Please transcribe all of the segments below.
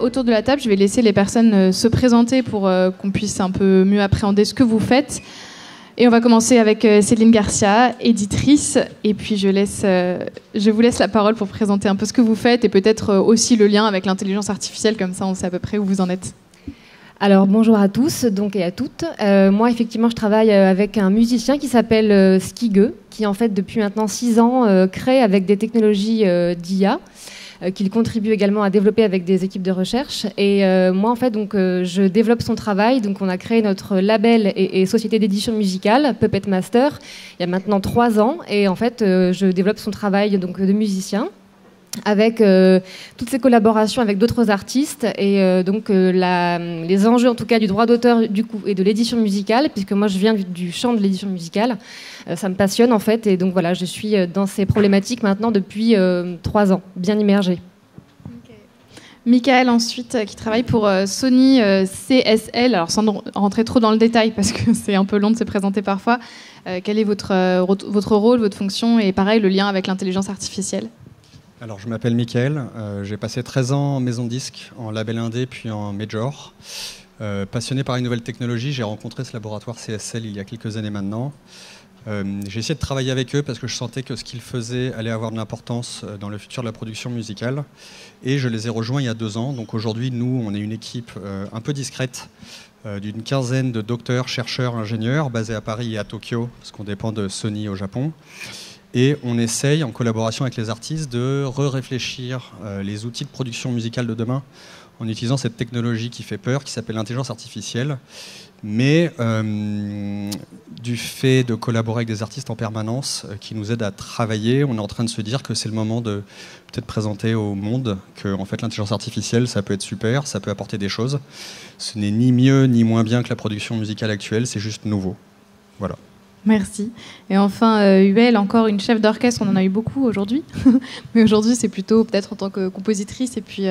Autour de la table, je vais laisser les personnes se présenter pour qu'on puisse un peu mieux appréhender ce que vous faites. Et on va commencer avec Céline Garcia, éditrice. Et puis je vous laisse la parole pour présenter un peu ce que vous faites et peut-être aussi le lien avec l'intelligence artificielle, comme ça on sait à peu près où vous en êtes. Alors bonjour à tous donc, et à toutes. Moi effectivement je travaille avec un musicien qui s'appelle Skige, qui en fait depuis maintenant 6 ans crée avec des technologies d'IA. Qu'il contribue également à développer avec des équipes de recherche. Et moi, en fait, donc, je développe son travail. Donc, on a créé notre label et société d'édition musicale, Puppet Master, il y a maintenant 3 ans. Et en fait, je développe son travail donc, de musicien avec toutes ces collaborations avec d'autres artistes et donc les enjeux en tout cas du droit d'auteur du coup et de l'édition musicale, puisque moi je viens du champ de l'édition musicale, ça me passionne en fait, et donc voilà, je suis dans ces problématiques maintenant depuis 3 ans, bien immergée. Okay. Michael ensuite, qui travaille pour Sony CSL, alors sans rentrer trop dans le détail parce que c'est un peu long de se présenter parfois, quel est votre rôle, votre fonction et pareil le lien avec l'intelligence artificielle? Alors, je m'appelle Mickaël, j'ai passé 13 ans en maison de disque, en label indé, puis en major. Passionné par les nouvelles technologies, j'ai rencontré ce laboratoire CSL il y a quelques années maintenant. J'ai essayé de travailler avec eux parce que je sentais que ce qu'ils faisaient allait avoir de l'importance dans le futur de la production musicale. Et je les ai rejoints il y a 2 ans. Donc aujourd'hui, nous, on est une équipe un peu discrète d'une quinzaine de docteurs, chercheurs, ingénieurs, basés à Paris et à Tokyo, parce qu'on dépend de Sony au Japon. Et on essaye, en collaboration avec les artistes, de réfléchir les outils de production musicale de demain en utilisant cette technologie qui fait peur, qui s'appelle l'intelligence artificielle. Mais du fait de collaborer avec des artistes en permanence qui nous aident à travailler, on est en train de se dire que c'est le moment de peut-être présenter au monde que en fait, l'intelligence artificielle, ça peut être super, ça peut apporter des choses. Ce n'est ni mieux ni moins bien que la production musicale actuelle, c'est juste nouveau. Voilà. Merci. Et enfin, Huel, encore une chef d'orchestre, on en a eu beaucoup aujourd'hui. Mais aujourd'hui, c'est plutôt peut-être en tant que compositrice. Et puis,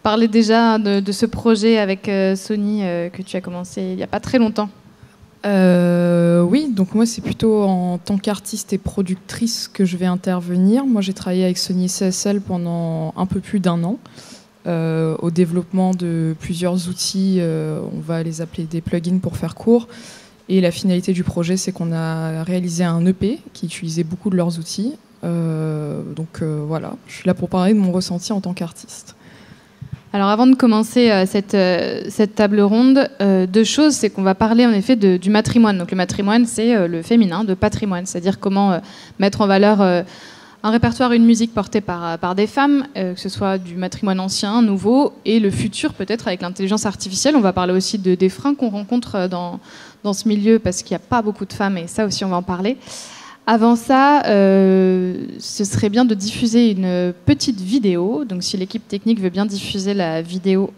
parler déjà de ce projet avec Sony que tu as commencé il n'y a pas très longtemps. Oui, donc moi, c'est plutôt en tant qu'artiste et productrice que je vais intervenir. Moi, j'ai travaillé avec Sony CSL pendant un peu plus d'1 an. Au développement de plusieurs outils, on va les appeler des plugins pour faire court. Et la finalité du projet, c'est qu'on a réalisé un EP qui utilisait beaucoup de leurs outils. Voilà, je suis là pour parler de mon ressenti en tant qu'artiste. Alors avant de commencer cette table ronde, 2 choses, c'est qu'on va parler en effet du matrimoine. Donc le matrimoine, c'est le féminin de patrimoine, c'est-à-dire comment mettre en valeur un répertoire, une musique portée par des femmes, que ce soit du matrimoine ancien, nouveau, et le futur peut-être avec l'intelligence artificielle. On va parler aussi des freins qu'on rencontre dans ce milieu, parce qu'il n'y a pas beaucoup de femmes, et ça aussi on va en parler. Avant ça, ce serait bien de diffuser une petite vidéo. Donc si l'équipe technique veut bien diffuser la vidéo,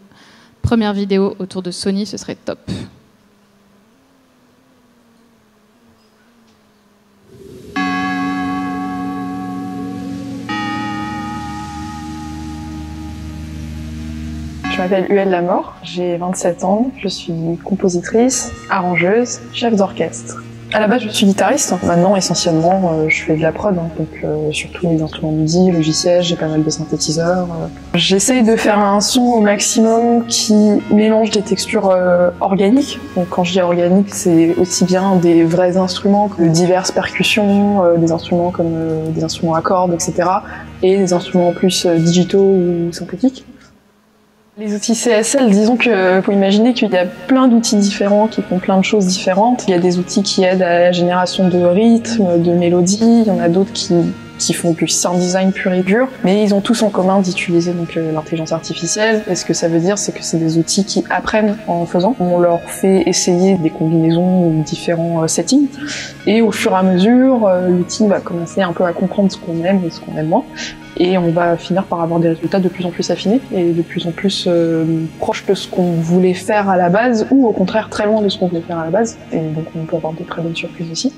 première vidéo autour de Sony, ce serait top. Je m'appelle Huel Lamort, j'ai 27 ans, je suis compositrice, arrangeuse, chef d'orchestre. À la base, je suis guitariste. Maintenant, essentiellement, je fais de la prod, donc surtout les instruments MIDI, logiciels, j'ai pas mal de synthétiseurs. J'essaye de faire un son au maximum qui mélange des textures organiques. Donc quand je dis organique, c'est aussi bien des vrais instruments que diverses percussions, des instruments comme des instruments à cordes, etc. et des instruments plus digitaux ou synthétiques. Les outils CSL, disons que faut imaginer qu'il y a plein d'outils différents qui font plein de choses différentes. Il y a des outils qui aident à la génération de rythmes, de mélodies, il y en a d'autres qui font du sound design pur et dur, mais ils ont tous en commun d'utiliser donc l'intelligence artificielle. Et ce que ça veut dire, c'est que c'est des outils qui apprennent en faisant. On leur fait essayer des combinaisons ou différents settings, et au fur et à mesure, l'outil va commencer un peu à comprendre ce qu'on aime et ce qu'on aime moins. Et on va finir par avoir des résultats de plus en plus affinés et de plus en plus proches de ce qu'on voulait faire à la base, ou au contraire très loin de ce qu'on voulait faire à la base. Et donc on peut avoir des très bonnes surprises aussi.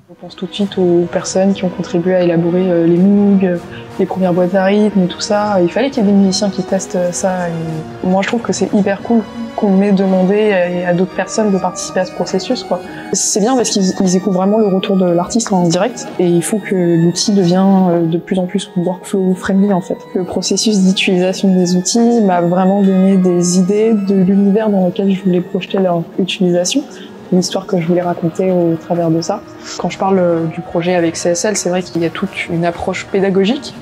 On pense tout de suite aux personnes qui ont contribué à élaborer les Moog, les premières boîtes à rythme, tout ça. Il fallait qu'il y ait des musiciens qui testent ça. Et moi je trouve que c'est hyper cool qu'on m'ait demandé à d'autres personnes de participer à ce processus, quoi. C'est bien parce qu'ils écoutent vraiment le retour de l'artiste en direct et il faut que l'outil devienne de plus en plus workflow friendly, en fait. Le processus d'utilisation des outils m'a vraiment donné des idées de l'univers dans lequel je voulais projeter leur utilisation, l'histoire que je voulais raconter au travers de ça. Quand je parle du projet avec CSL, c'est vrai qu'il y a toute une approche pédagogique.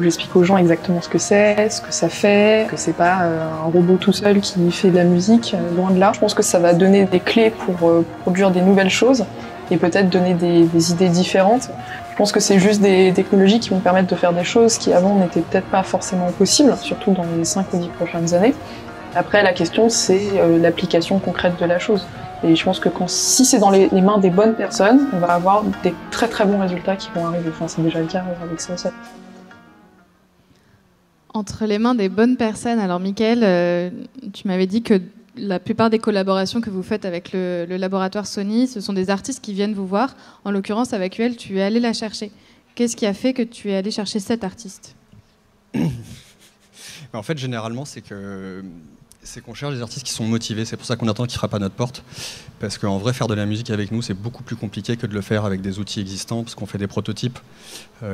J'explique aux gens exactement ce que c'est, ce que ça fait, que c'est pas un robot tout seul qui fait de la musique, loin de là. Je pense que ça va donner des clés pour produire des nouvelles choses et peut-être donner des idées différentes. Je pense que c'est juste des technologies qui vont permettre de faire des choses qui avant n'étaient peut-être pas forcément possibles, surtout dans les 5 ou 10 prochaines années. Après, la question, c'est l'application concrète de la chose. Et je pense que si c'est dans les mains des bonnes personnes, on va avoir des très très bons résultats qui vont arriver. Enfin, c'est déjà le cas avec CSL. Entre les mains des bonnes personnes, alors Mickaël, tu m'avais dit que la plupart des collaborations que vous faites avec le laboratoire Sony, ce sont des artistes qui viennent vous voir. En l'occurrence, avec UL, tu es allé la chercher. Qu'est-ce qui a fait que tu es allé chercher cet artiste ? En fait, généralement, c'est qu'on cherche des artistes qui sont motivés. C'est pour ça qu'on attend qu'ils frappent à notre porte. Parce qu'en vrai, faire de la musique avec nous, c'est beaucoup plus compliqué que de le faire avec des outils existants, parce qu'on fait des prototypes.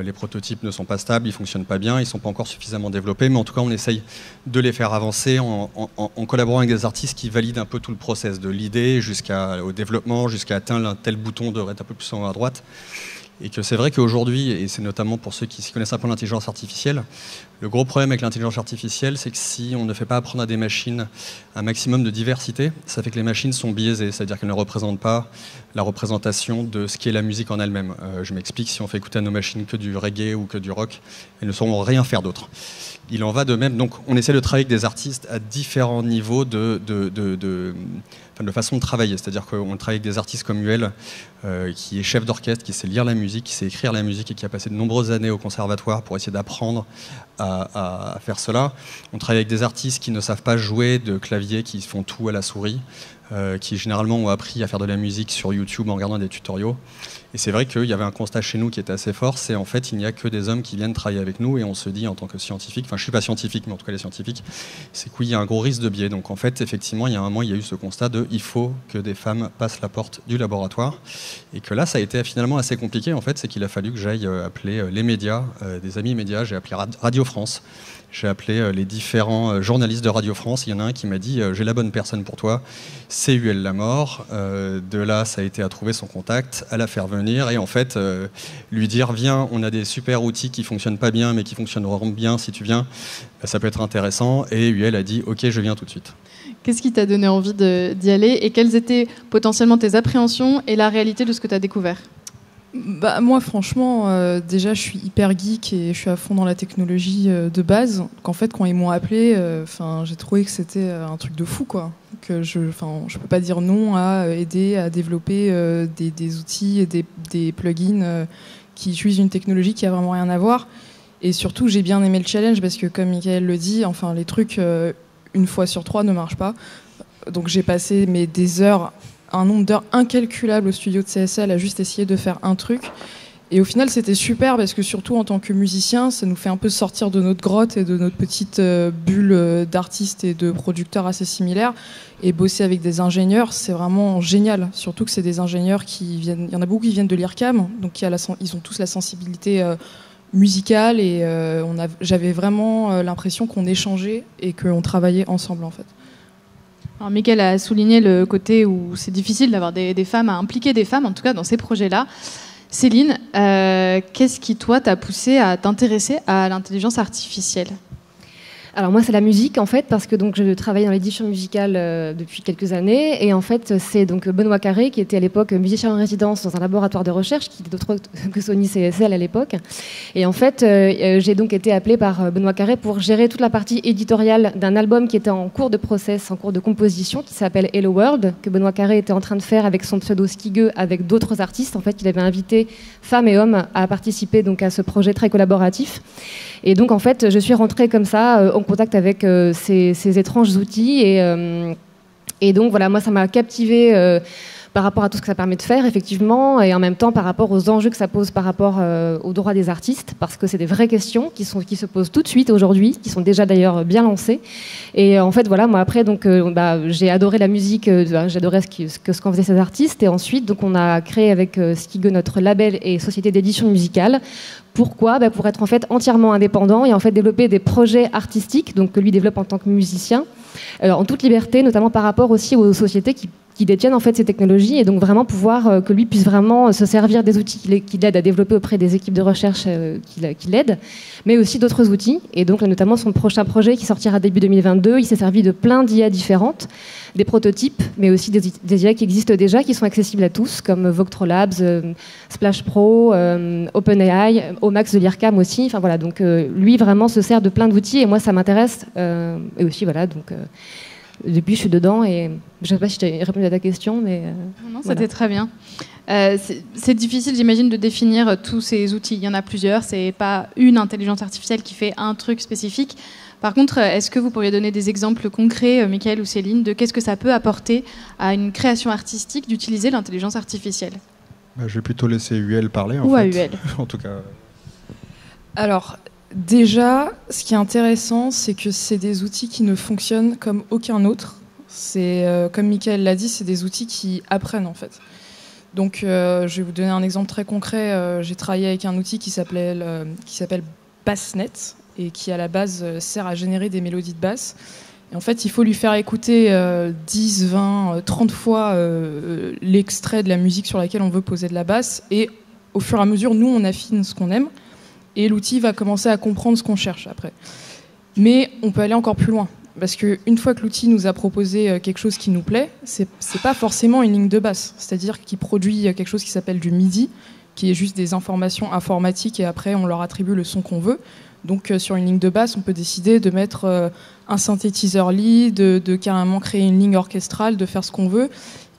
Les prototypes ne sont pas stables, ils ne fonctionnent pas bien, ils ne sont pas encore suffisamment développés, mais en tout cas, on essaye de les faire avancer en collaborant avec des artistes qui valident un peu tout le process, de l'idée jusqu'au développement, jusqu'à atteindre un tel bouton devrait être un peu plus en haut à droite. Et que c'est vrai qu'aujourd'hui, et c'est notamment pour ceux qui s'y connaissent un peu l'intelligence artificielle, le gros problème avec l'intelligence artificielle, c'est que si on ne fait pas apprendre à des machines un maximum de diversité, ça fait que les machines sont biaisées, c'est-à-dire qu'elles ne représentent pas la représentation de ce qu'est la musique en elle-même. Je m'explique, si on fait écouter à nos machines que du reggae ou que du rock, elles ne sauront rien faire d'autre. Il en va de même, donc on essaie de travailler avec des artistes à différents niveaux de façon de travailler, c'est-à-dire qu'on travaille avec des artistes comme UL, qui est chef d'orchestre, qui sait lire la musique, qui sait écrire la musique et qui a passé de nombreuses années au conservatoire pour essayer d'apprendre à faire cela. On travaille avec des artistes qui ne savent pas jouer de clavier, qui font tout à la souris, qui généralement ont appris à faire de la musique sur YouTube en regardant des tutoriaux. Et c'est vrai qu'il y avait un constat chez nous qui était assez fort, c'est en fait il n'y a que des hommes qui viennent travailler avec nous et on se dit en tant que scientifique, enfin je ne suis pas scientifique mais en tout cas les scientifiques, c'est qu'il y a un gros risque de biais. Donc en fait effectivement il y a un moment il y a eu ce constat de il faut que des femmes passent la porte du laboratoire et que là ça a été finalement assez compliqué en fait, c'est qu'il a fallu que j'aille appeler les médias, des amis médias, j'ai appelé Radio France. J'ai appelé les différents journalistes de Radio France. Il y en a un qui m'a dit « J'ai la bonne personne pour toi, c'est UL Lamort ». De là, ça a été à trouver son contact, à la faire venir et en fait, lui dire « Viens, on a des super outils qui ne fonctionnent pas bien, mais qui fonctionneront bien si tu viens. Ça peut être intéressant ». Et UL a dit « Ok, je viens tout de suite ». Qu'est-ce qui t'a donné envie d'y aller et quelles étaient potentiellement tes appréhensions et la réalité de ce que tu as découvert ? Bah, moi, franchement, déjà, je suis hyper geek et je suis à fond dans la technologie de base. Qu'en fait, quand ils m'ont appelé, j'ai trouvé que c'était un truc de fou, quoi. Que je peux pas dire non à aider à développer des outils et des plugins qui utilisent une technologie qui a vraiment rien à voir. Et surtout, j'ai bien aimé le challenge parce que, comme Mickaël le dit, les trucs une fois sur 3 ne marchent pas. Donc, j'ai passé des heures. Un nombre d'heures incalculable au studio de CSL à juste essayer de faire un truc. Et au final, c'était super parce que surtout en tant que musicien, ça nous fait un peu sortir de notre grotte et de notre petite bulle d'artistes et de producteurs assez similaires. Et bosser avec des ingénieurs, c'est vraiment génial. Surtout que c'est des ingénieurs qui viennent... Il y en a beaucoup qui viennent de l'IRCAM, donc ils ont tous la sensibilité musicale. Et j'avais vraiment l'impression qu'on échangeait et qu'on travaillait ensemble, en fait. Alors, Mickaël a souligné le côté où c'est difficile d'avoir des femmes, à impliquer des femmes, en tout cas dans ces projets-là. Céline, qu'est-ce qui, toi, t'a poussé à t'intéresser à l'intelligence artificielle ? Alors moi, c'est la musique, en fait, parce que donc, je travaillais dans l'édition musicale depuis quelques années. Et en fait, c'est donc Benoît Carré, qui était à l'époque musicien en résidence dans un laboratoire de recherche, qui était autre que Sony CSL à l'époque. Et en fait, j'ai donc été appelée par Benoît Carré pour gérer toute la partie éditoriale d'un album qui était en cours de process, en cours de composition, qui s'appelle Hello World, que Benoît Carré était en train de faire avec son pseudo Skigueux, avec d'autres artistes. En fait, il avait invité femmes et hommes à participer donc, à ce projet très collaboratif. Et donc, en fait, je suis rentrée comme ça, en contact avec ces étranges outils. Et donc, voilà, moi, ça m'a captivée par rapport à tout ce que ça permet de faire, effectivement, et en même temps par rapport aux enjeux que ça pose par rapport aux droits des artistes, parce que c'est des vraies questions qui se posent tout de suite aujourd'hui, qui sont déjà d'ailleurs bien lancées. Et en fait, voilà, moi après, donc, j'ai adoré la musique, j'adorais ce qu'en faisaient ces artistes, et ensuite, donc, on a créé avec Skigeux notre label et société d'édition musicale. Pourquoi ? Pour être en fait entièrement indépendant et en fait développer des projets artistiques, donc que lui développe en tant que musicien, en toute liberté, notamment par rapport aussi aux sociétés qui détiennent en fait ces technologies, et donc vraiment pouvoir que lui puisse vraiment se servir des outils qui l'aident à développer auprès des équipes de recherche qui l'aident, mais aussi d'autres outils. Et donc notamment son prochain projet qui sortira début 2022, il s'est servi de plein d'IA différentes, des prototypes, mais aussi des IA qui existent déjà, qui sont accessibles à tous, comme Voctrolabs, Splash Pro, OpenAI, Omax de l'IRCAM aussi. Enfin voilà, donc lui vraiment se sert de plein d'outils, et moi ça m'intéresse. Et aussi voilà, donc depuis je suis dedans, et je ne sais pas si j'ai répondu à ta question, mais non, c'était très bien. C'est difficile, j'imagine, de définir tous ces outils. Il y en a plusieurs. C'est pas une intelligence artificielle qui fait un truc spécifique. Par contre, est-ce que vous pourriez donner des exemples concrets, Mickaël ou Céline, de qu'est-ce que ça peut apporter à une création artistique d'utiliser l'intelligence artificielle ? Je vais plutôt laisser UL parler. Ou à UL. En tout cas. Alors, déjà, ce qui est intéressant, c'est que c'est des outils qui ne fonctionnent comme aucun autre. C'est, comme Mickaël l'a dit, c'est des outils qui apprennent en fait. Donc, je vais vous donner un exemple très concret. J'ai travaillé avec un outil qui s'appelle Bassnet, et qui à la base sert à générer des mélodies de basse. Et en fait, il faut lui faire écouter 10, 20, 30 fois l'extrait de la musique sur laquelle on veut poser de la basse, et au fur et à mesure, nous, on affine ce qu'on aime, et l'outil va commencer à comprendre ce qu'on cherche après. Mais on peut aller encore plus loin, parce qu'une fois que l'outil nous a proposé quelque chose qui nous plaît, c'est pas forcément une ligne de basse, c'est-à-dire qu'il produit quelque chose qui s'appelle du MIDI, qui est juste des informations informatiques, et après, on leur attribue le son qu'on veut. Donc sur une ligne de basse, on peut décider de mettre un synthétiseur lead, de carrément créer une ligne orchestrale, de faire ce qu'on veut.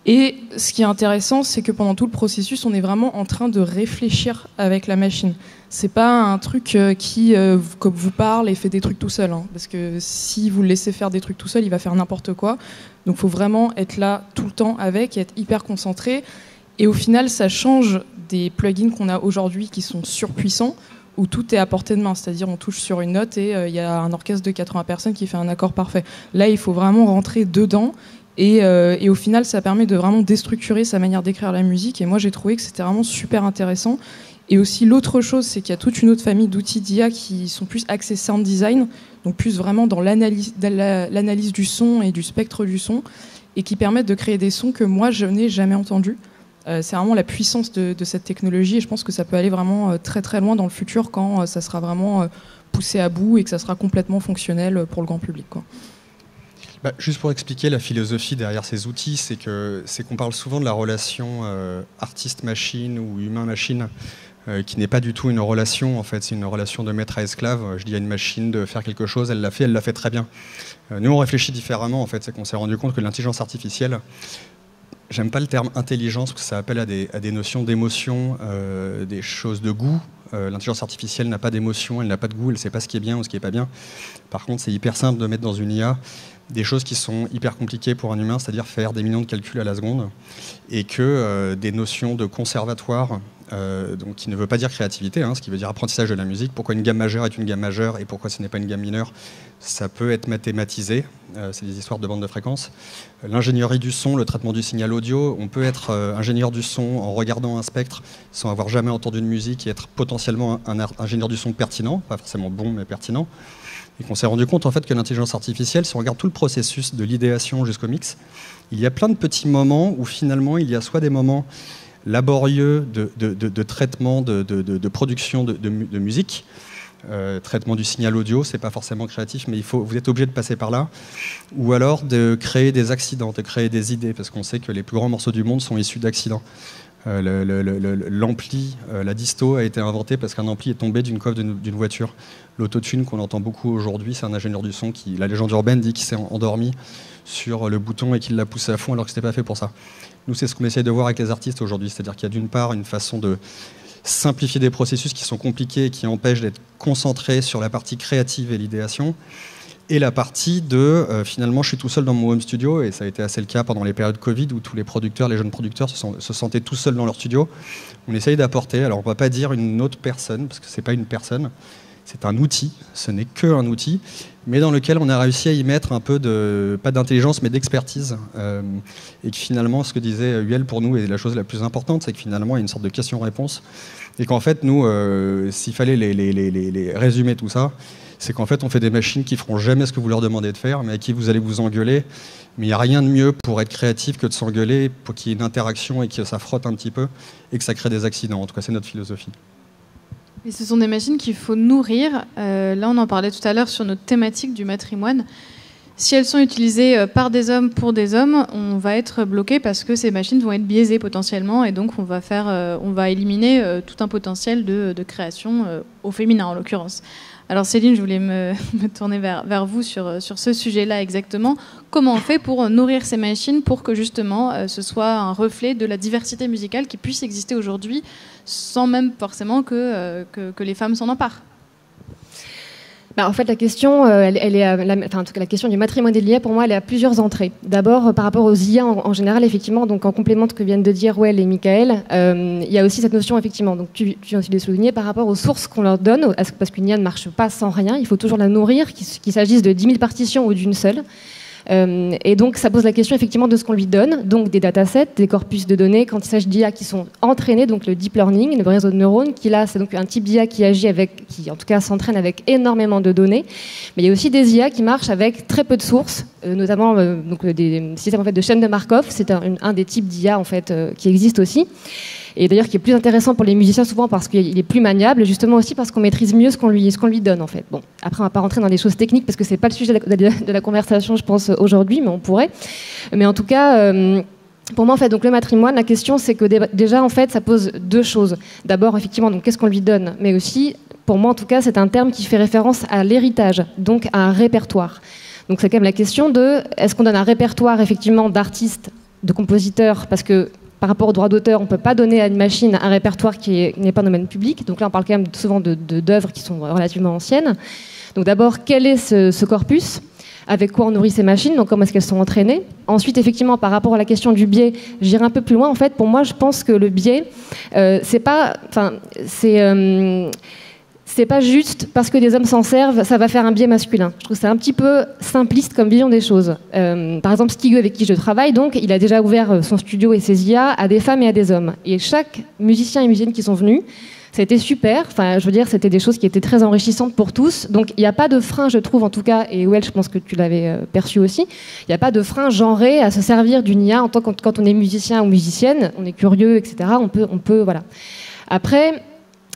Et ce qui est intéressant, c'est que pendant tout le processus, on est vraiment en train de réfléchir avec la machine. C'est pas un truc qui, comme vous parle et fait des trucs tout seul. Hein, parce que si vous le laissez faire des trucs tout seul, il va faire n'importe quoi. Donc il faut vraiment être là tout le temps avec et être hyper concentré. Et au final, ça change des plugins qu'on a aujourd'hui qui sont surpuissants, où tout est à portée de main, c'est-à-dire on touche sur une note et il y a un orchestre de 80 personnes qui fait un accord parfait. Là, il faut vraiment rentrer dedans, et au final, ça permet de vraiment déstructurer sa manière d'écrire la musique, et moi j'ai trouvé que c'était vraiment super intéressant. Et aussi l'autre chose, c'est qu'il y a toute une autre famille d'outils d'IA qui sont plus axés sound design, donc plus vraiment dans l'analyse du son et du spectre du son, et qui permettent de créer des sons que moi je n'ai jamais entendus. C'est vraiment la puissance de cette technologie, et je pense que ça peut aller vraiment très très loin dans le futur quand ça sera vraiment poussé à bout et que ça sera complètement fonctionnel pour le grand public, quoi. Juste pour expliquer la philosophie derrière ces outils, c'est qu'on parle souvent de la relation artiste-machine ou humain-machine, qui n'est pas du tout une relation, en fait, c'est une relation de maître à esclave. Je dis à une machine de faire quelque chose, elle l'a fait très bien. Nous, on réfléchit différemment, en fait, c'est qu'on s'est rendu compte que l'intelligence artificielle, j'aime pas le terme intelligence parce que ça appelle à des notions d'émotion, des choses de goût. L'intelligence artificielle n'a pas d'émotion, elle n'a pas de goût, elle ne sait pas ce qui est bien ou ce qui n'est pas bien. Par contre, c'est hyper simple de mettre dans une IA des choses qui sont hyper compliquées pour un humain, c'est-à-dire faire des millions de calculs à la seconde, et que des notions de conservatoire, donc qui ne veut pas dire créativité, hein, ce qui veut dire apprentissage de la musique, pourquoi une gamme majeure est une gamme majeure et pourquoi ce n'est pas une gamme mineure, ça peut être mathématisé, c'est des histoires de bande de fréquences. L'ingénierie du son, le traitement du signal audio, on peut être ingénieur du son en regardant un spectre sans avoir jamais entendu de musique et être potentiellement un ingénieur du son pertinent, pas forcément bon mais pertinent. Et qu'on s'est rendu compte en fait que l'intelligence artificielle, si on regarde tout le processus de l'idéation jusqu'au mix, il y a plein de petits moments où finalement il y a soit des moments laborieux de traitement, de production de musique, traitement du signal audio, c'est pas forcément créatif, mais vous êtes obligé de passer par là, ou alors de créer des accidents, de créer des idées, parce qu'on sait que les plus grands morceaux du monde sont issus d'accidents. L'ampli, la disto a été inventée parce qu'un ampli est tombé d'une coiffe d'une voiture. L'autotune qu'on entend beaucoup aujourd'hui, c'est un ingénieur du son qui, la légende urbaine dit qu'il s'est endormi sur le bouton et qu'il l'a poussé à fond alors que c'était pas fait pour ça. Nous, c'est ce qu'on essaye de voir avec les artistes aujourd'hui, c'est-à-dire qu'il y a d'une part une façon de simplifier des processus qui sont compliqués et qui empêchent d'être concentrés sur la partie créative et l'idéation, et la partie de finalement je suis tout seul dans mon home studio, et ça a été assez le cas pendant les périodes Covid où tous les producteurs, les jeunes producteurs se sentaient tout seuls dans leur studio. On essaye d'apporter, alors on ne va pas dire une autre personne parce que c'est pas une personne, c'est un outil, ce n'est qu'un outil, mais dans lequel on a réussi à y mettre un peu de, pas d'intelligence mais d'expertise, et que finalement ce que disait Huel pour nous est la chose la plus importante, c'est que finalement il y a une sorte de question-réponse, et qu'en fait nous, s'il fallait les résumer tout ça, c'est qu'en fait on fait des machines qui feront jamais ce que vous leur demandez de faire, mais avec qui vous allez vous engueuler, mais il n'y a rien de mieux pour être créatif que de s'engueuler, pour qu'il y ait une interaction et que ça frotte un petit peu, et que ça crée des accidents. En tout cas c'est notre philosophie. Et ce sont des machines qu'il faut nourrir. Là, on en parlait tout à l'heure sur notre thématique du matrimoine. Si elles sont utilisées par des hommes pour des hommes, on va être bloqué parce que ces machines vont être biaisées potentiellement, et donc on va éliminer tout un potentiel de création au féminin en l'occurrence. Alors Céline, je voulais me tourner vers vous sur ce sujet-là exactement. Comment on fait pour nourrir ces machines pour que justement ce soit un reflet de la diversité musicale qui puisse exister aujourd'hui sans même forcément que les femmes s'en emparent? En fait, la question, en tout cas, la question du matrimoine et de l'IA, pour moi, elle est à plusieurs entrées. D'abord, par rapport aux IA en général, effectivement, donc en complément de ce que viennent de dire Well et Michael, il y a aussi cette notion, effectivement, donc tu viens aussi de souligner, par rapport aux sources qu'on leur donne, parce qu'une IA ne marche pas sans rien, il faut toujours la nourrir, qu'il s'agisse de 10 000 partitions ou d'une seule. Et donc ça pose la question effectivement de ce qu'on lui donne, donc des datasets, des corpus de données, quand il s'agit d'IA qui sont entraînés, donc le deep learning, le réseau de neurones, qui là c'est donc un type d'IA qui agit qui en tout cas s'entraîne avec énormément de données, mais il y a aussi des IA qui marchent avec très peu de sources, notamment donc des systèmes en fait de chaînes de Markov, c'est un des types d'IA en fait qui existe aussi. Et d'ailleurs qui est plus intéressant pour les musiciens souvent parce qu'il est plus maniable, justement aussi parce qu'on maîtrise mieux ce qu'on lui donne en fait. Bon, après on va pas rentrer dans les choses techniques parce que c'est pas le sujet de la conversation je pense aujourd'hui, mais on pourrait. Mais en tout cas, pour moi en fait, donc le matrimoine, la question c'est que déjà en fait ça pose deux choses. D'abord effectivement donc qu'est-ce qu'on lui donne, mais aussi pour moi en tout cas c'est un terme qui fait référence à l'héritage, donc à un répertoire. Donc c'est quand même la question de est-ce qu'on donne un répertoire effectivement d'artistes, de compositeurs, parce que par rapport aux droits d'auteur, on ne peut pas donner à une machine un répertoire qui n'est pas un domaine public. Donc là, on parle quand même souvent d'œuvres qui sont relativement anciennes. Donc d'abord, quel est ce corpus ? Avec quoi on nourrit ces machines ? Donc comment est-ce qu'elles sont entraînées ? Ensuite, effectivement, par rapport à la question du biais, j'irai un peu plus loin. En fait, pour moi, je pense que le biais, c'est pas juste parce que des hommes s'en servent, ça va faire un biais masculin. Je trouve que c'est un petit peu simpliste comme vision des choses. Par exemple, Skigeux, avec qui je travaille, donc, il a déjà ouvert son studio et ses IA à des femmes et à des hommes. Et chaque musicien et musicienne qui sont venus, ça a été super. Enfin, je veux dire, c'était des choses qui étaient très enrichissantes pour tous. Donc, il n'y a pas de frein, je trouve, en tout cas, et Well, je pense que tu l'avais perçu aussi, il n'y a pas de frein genré à se servir d'une IA en tant que quand on est musicien ou musicienne, on est curieux, etc. On peut, voilà. Après,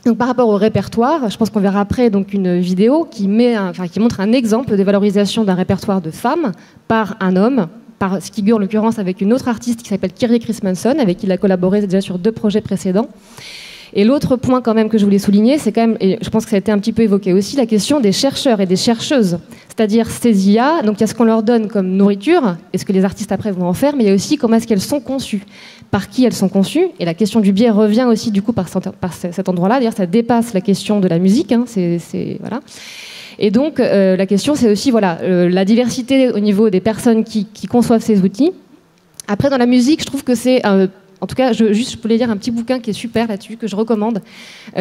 donc par rapport au répertoire, je pense qu'on verra après donc une vidéo qui montre un exemple de valorisation d'un répertoire de femmes par un homme, par Skigeux en l'occurrence avec une autre artiste qui s'appelle Kirri Chrismanson, avec qui il a collaboré déjà sur 2 projets précédents. Et l'autre point quand même que je voulais souligner, c'est quand même, et je pense que ça a été un petit peu évoqué aussi, la question des chercheurs et des chercheuses. C'est-à-dire ces IA, donc il y a ce qu'on leur donne comme nourriture, et ce que les artistes après vont en faire, mais il y a aussi comment est-ce qu'elles sont conçues, par qui elles sont conçues, et la question du biais revient aussi du coup par cet endroit-là. D'ailleurs, ça dépasse la question de la musique, hein, voilà. Et donc la question, c'est aussi la diversité au niveau des personnes qui conçoivent ces outils. Après, dans la musique, je trouve que c'est en tout cas, je voulais lire un petit bouquin qui est super là-dessus, que je recommande,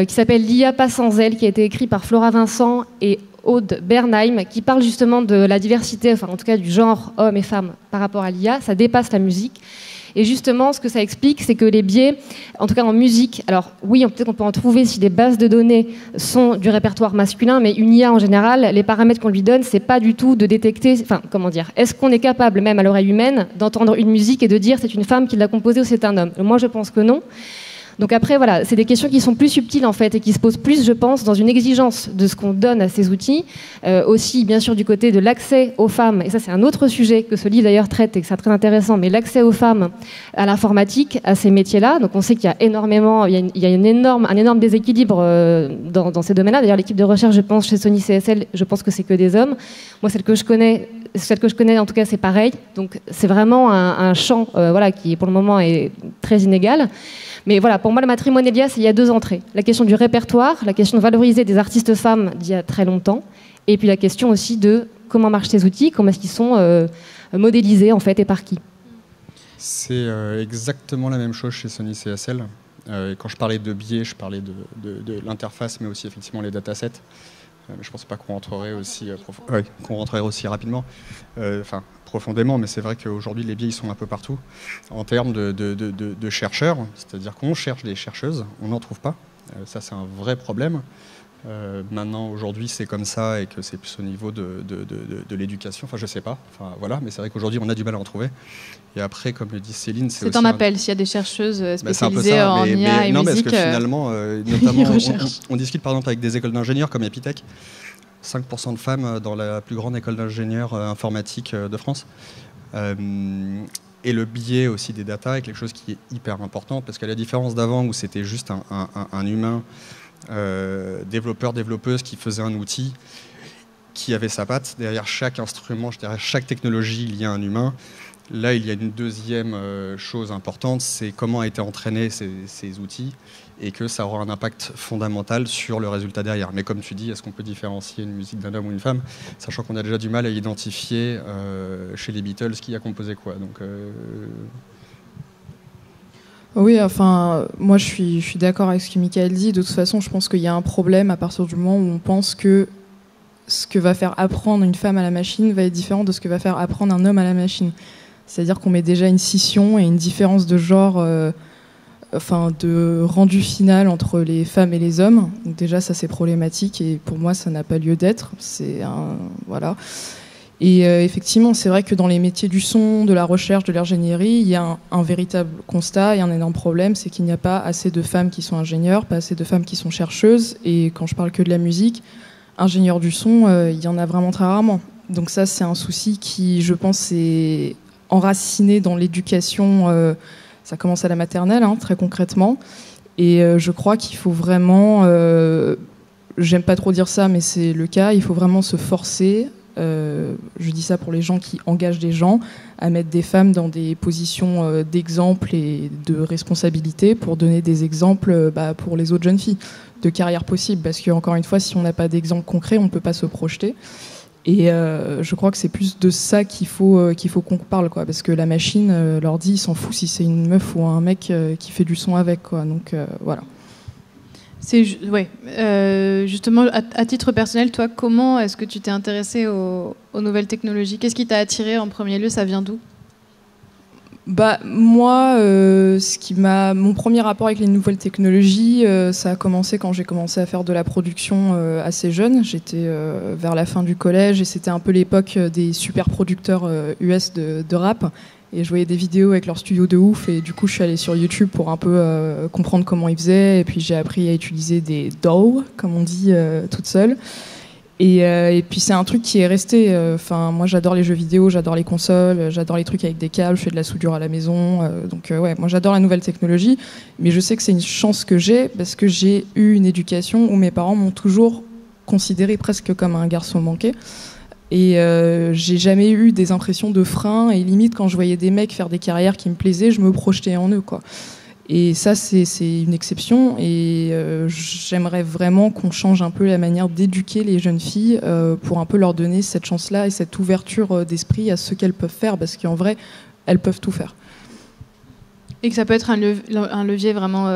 qui s'appelle L'IA pas sans elle, qui a été écrit par Flora Vincent et Aude Bernheim, qui parle justement de la diversité, enfin en tout cas du genre hommes et femmes par rapport à l'IA. Ça dépasse la musique. Et justement, ce que ça explique, c'est que les biais, en tout cas en musique, alors oui, peut-être qu'on peut en trouver si des bases de données sont du répertoire masculin, mais une IA en général, les paramètres qu'on lui donne, c'est pas du tout de détecter, enfin comment dire, est-ce qu'on est capable, même à l'oreille humaine, d'entendre une musique et de dire c'est une femme qui l'a composée ou c'est un homme ? Moi, je pense que non. Donc après, voilà, c'est des questions qui sont plus subtiles en fait et qui se posent plus, je pense, dans une exigence de ce qu'on donne à ces outils. Aussi, bien sûr, du côté de l'accès aux femmes, et ça c'est un autre sujet que ce livre d'ailleurs traite et que c'est très intéressant, mais l'accès aux femmes à l'informatique, à ces métiers-là. Donc on sait qu'il y a énormément, il y a un énorme déséquilibre dans ces domaines-là. D'ailleurs, l'équipe de recherche, je pense, chez Sony CSL, je pense que c'est que des hommes. Moi, celle que je connais en tout cas, c'est pareil. Donc c'est vraiment un champ qui pour le moment est très inégal. Mais voilà, pour moi, le matrimoine et l'IA, il y a 2 entrées. La question du répertoire, la question de valoriser des artistes femmes d'il y a très longtemps, et puis la question aussi de comment marchent ces outils, comment est-ce qu'ils sont modélisés en fait et par qui. C'est exactement la même chose chez Sony CSL. Quand je parlais de biais, je parlais de l'interface, mais aussi effectivement les datasets. Je ne pensais pas qu'on rentrerait aussi rapidement, profondément, mais c'est vrai qu'aujourd'hui les biais ils sont un peu partout. En termes de chercheurs, c'est-à-dire qu'on cherche des chercheuses, on n'en trouve pas. Ça c'est un vrai problème. Maintenant, aujourd'hui, c'est comme ça et que c'est plus au niveau de l'éducation. Enfin, je sais pas. Enfin, voilà. Mais c'est vrai qu'aujourd'hui, on a du mal à en trouver. Et après, comme le dit Céline, c'est aussi un appel. S'il y a des chercheuses spécialisées en IA et non, musique, parce que finalement, notamment, on discute par exemple avec des écoles d'ingénieurs comme Epitech. 5% de femmes dans la plus grande école d'ingénieurs informatiques de France. Et le biais aussi des data est quelque chose qui est hyper important parce qu'à la différence d'avant où c'était juste un humain développeur-développeuse qui faisait un outil qui avait sa patte. Derrière chaque instrument, derrière chaque technologie, il y a un humain. Là, il y a une deuxième chose importante, c'est comment a été entraîné ces outils et que ça aura un impact fondamental sur le résultat derrière. Mais comme tu dis, est-ce qu'on peut différencier une musique d'un homme ou une femme, sachant qu'on a déjà du mal à identifier chez les Beatles qui a composé quoi. Donc, oui, enfin, moi je suis d'accord avec ce que Michael dit. De toute façon, je pense qu'il y a un problème à partir du moment où on pense que ce que va faire apprendre une femme à la machine va être différent de ce que va faire apprendre un homme à la machine. C'est-à-dire qu'on met déjà une scission et une différence de genre, de rendu final entre les femmes et les hommes. Donc déjà, ça c'est problématique et pour moi, ça n'a pas lieu d'être. Voilà. Et effectivement, c'est vrai que dans les métiers du son, de la recherche, de l'ingénierie, il y a un véritable constat et un énorme problème, c'est qu'il n'y a pas assez de femmes qui sont ingénieurs, pas assez de femmes qui sont chercheuses. Et quand je parle que de la musique, ingénieurs du son, il y en a vraiment très rarement. Donc ça, c'est un souci qui, je pense, est enraciné dans l'éducation. Ça commence à la maternelle, très concrètement. Et je crois qu'il faut vraiment... j'aime pas trop dire ça, mais c'est le cas. Il faut vraiment se forcer... je dis ça pour les gens qui engagent des gens, à mettre des femmes dans des positions d'exemple et de responsabilité pour donner des exemples pour les autres jeunes filles de carrière possible. Parce qu'encore une fois, si on n'a pas d'exemple concret, on ne peut pas se projeter. Et je crois que c'est plus de ça qu'il faut qu'on parle, quoi. Parce que la machine, l'ordi, il s'en fout si c'est une meuf ou un mec qui fait du son avec, quoi. Donc voilà. Justement, à titre personnel, toi, comment est-ce que tu t'es intéressé aux nouvelles technologies? Qu'est-ce qui t'a attiré en premier lieu? Ça vient d'où? Moi, mon premier rapport avec les nouvelles technologies, ça a commencé quand j'ai commencé à faire de la production assez jeune. J'étais vers la fin du collège et c'était un peu l'époque des super producteurs US de rap. Et je voyais des vidéos avec leur studio de ouf et du coup je suis allée sur YouTube pour un peu comprendre comment ils faisaient et puis j'ai appris à utiliser des DAW, comme on dit, toute seule. Et puis c'est un truc qui est resté. Moi j'adore les jeux vidéo, j'adore les consoles, j'adore les trucs avec des câbles, je fais de la soudure à la maison. Moi j'adore la nouvelle technologie, mais je sais que c'est une chance que j'ai parce que j'ai eu une éducation où mes parents m'ont toujours considéré presque comme un garçon manqué. Et j'ai jamais eu des impressions de frein et limite quand je voyais des mecs faire des carrières qui me plaisaient, je me projetais en eux, quoi. Et ça c'est une exception et j'aimerais vraiment qu'on change un peu la manière d'éduquer les jeunes filles pour un peu leur donner cette chance-là et cette ouverture d'esprit à ce qu'elles peuvent faire parce qu'en vrai elles peuvent tout faire. Et que ça peut être un levier vraiment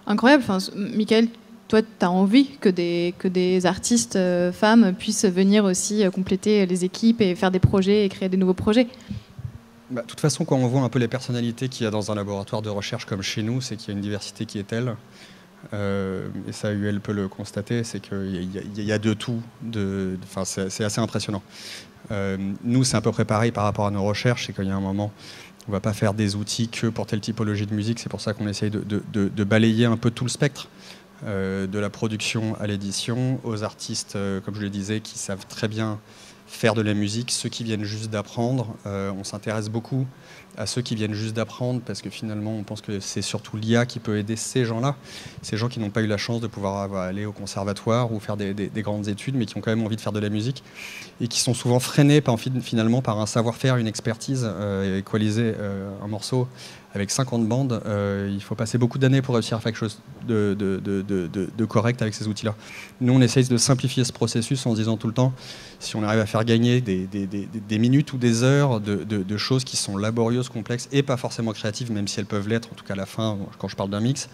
incroyable. Michael, toi, tu as envie que des artistes femmes puissent venir aussi compléter les équipes et faire des projets et créer des nouveaux projets? De toute façon, quand on voit un peu les personnalités qu'il y a dans un laboratoire de recherche comme chez nous, c'est qu'il y a une diversité qui est telle, et ça, UL peut le constater, c'est qu'il y a de tout. C'est assez impressionnant. Nous, c'est à peu près pareil par rapport à nos recherches, c'est qu'il y a un moment, on ne va pas faire des outils que pour telle typologie de musique, c'est pour ça qu'on essaye de balayer un peu tout le spectre. De la production à l'édition, aux artistes, comme je le disais, qui savent très bien faire de la musique, ceux qui viennent juste d'apprendre. On s'intéresse beaucoup à ceux qui viennent juste d'apprendre parce que finalement, on pense que c'est surtout l'IA qui peut aider ces gens-là, ces gens qui n'ont pas eu la chance de pouvoir aller au conservatoire ou faire des grandes études, mais qui ont quand même envie de faire de la musique et qui sont souvent freinés finalement par un savoir-faire, une expertise, équaliser un morceau avec 50 bandes, il faut passer beaucoup d'années pour réussir à faire quelque chose de correct avec ces outils-là. Nous, on essaye de simplifier ce processus en se disant tout le temps, si on arrive à faire gagner des minutes ou des heures de choses qui sont laborieuses, complexes et pas forcément créatives, même si elles peuvent l'être, en tout cas à la fin, quand je parle d'un mix,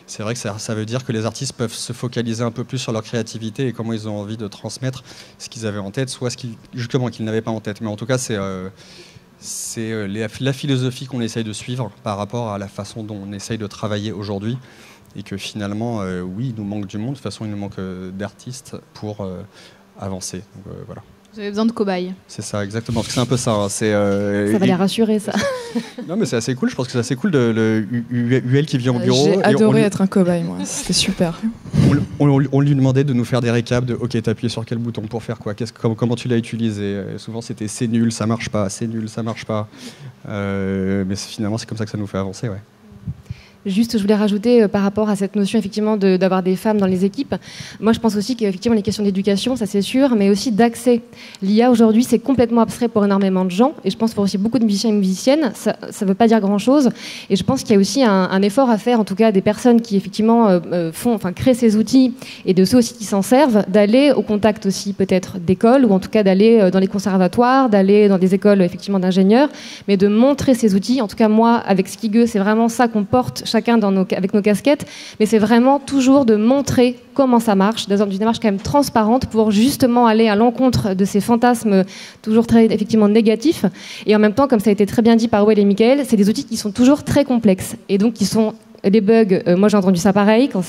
c'est vrai que ça veut dire que les artistes peuvent se focaliser un peu plus sur leur créativité et comment ils ont envie de transmettre ce qu'ils avaient en tête, soit justement qu'ils n'avaient pas en tête. Mais en tout cas, c'est la philosophie qu'on essaye de suivre par rapport à la façon dont on essaye de travailler aujourd'hui. Et que finalement, oui, il nous manque du monde. De toute façon, il nous manque d'artistes pour avancer. Donc, voilà. Vous avez besoin de cobayes. C'est ça, exactement. Parce que c'est un peu ça. Hein. Ça va les rassurer, ça. Non, mais c'est assez cool. Je pense que c'est assez cool le UL qui vient au bureau. J'ai adoré être un cobaye, moi. C'était super. On lui demandait de nous faire des récaps de OK, t'as appuyé sur quel bouton pour faire quoi, comment tu l'as utilisé. Souvent, c'était c'est nul, ça marche pas, c'est nul, ça marche pas. Mais finalement, c'est comme ça que ça nous fait avancer, ouais. Juste, je voulais rajouter par rapport à cette notion effectivement d'avoir des femmes dans les équipes. Moi, je pense aussi qu'effectivement les questions d'éducation, ça c'est sûr, mais aussi d'accès. L'IA aujourd'hui, c'est complètement abstrait pour énormément de gens, et je pense pour aussi beaucoup de musiciens et musiciennes, ça ne veut pas dire grand-chose. Et je pense qu'il y a aussi un effort à faire, en tout cas des personnes qui effectivement créent ces outils et de ceux aussi qui s'en servent, d'aller au contact aussi peut-être d'écoles ou en tout cas d'aller dans les conservatoires, d'aller dans des écoles effectivement d'ingénieurs, mais de montrer ces outils. En tout cas, moi, avec Skigeux, c'est vraiment ça qu'on porte chacun avec nos casquettes, mais c'est vraiment toujours de montrer comment ça marche, dans une démarche quand même transparente pour justement aller à l'encontre de ces fantasmes toujours très effectivement négatifs. Et en même temps, comme ça a été très bien dit par Will et Michael, c'est des outils qui sont toujours très complexes et donc qui sont les bugs, moi j'ai entendu ça pareil, quand